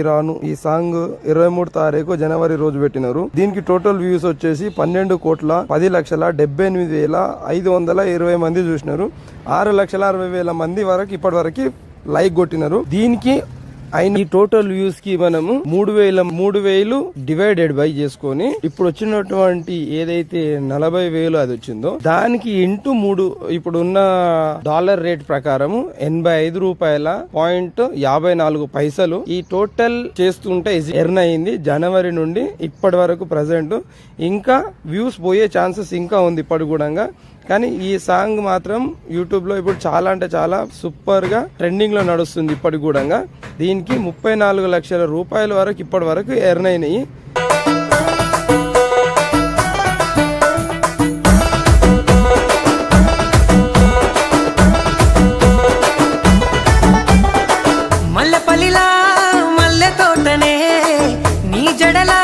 రాను ఈ సాంగ్ 23 తారీఖు జనవరి రోజు పెట్టినారు. దీనికి టోటల్ వ్యూస్ వచ్చేసి 12,10,68,520 మంది చూసినారు. 6,60,000 మంది వరకు ఇప్పటి వరకు లైక్ కొట్టినారు. దీనికి అయిన ఈ టోటల్ వ్యూస్ కి మనము 3,000 డివైడెడ్ బై చేసుకొని ఇప్పుడు వచ్చినటువంటి ఏదైతే 40,000 అది వచ్చిందో దానికి ఇంటూ 3 ఇప్పుడు ఉన్న డాలర్ రేట్ ప్రకారం 85 రూపాయల 54 పైసలు ఈ టోటల్ చేస్తుంటే ఎర్న్ అయింది జనవరి నుండి ఇప్పటి వరకు ప్రజెంట్. ఇంకా వ్యూస్ పోయే ఛాన్సెస్ ఇంకా ఉంది ఇప్పటి కూడా. కానీ ఈ సాంగ్ మాత్రం యూట్యూబ్ లో ఇప్పుడు చాలా అంటే చాలా సూపర్ గా ట్రెండింగ్ లో నడుస్తుంది ఇప్పటి కూడా. దీనికి 34 లక్షల రూపాయల వరకు ఇప్పటి వరకు ఎర్న్ అయినాయి. మల్లెపల్లిలా మల్లె తోటనే నీ జడలా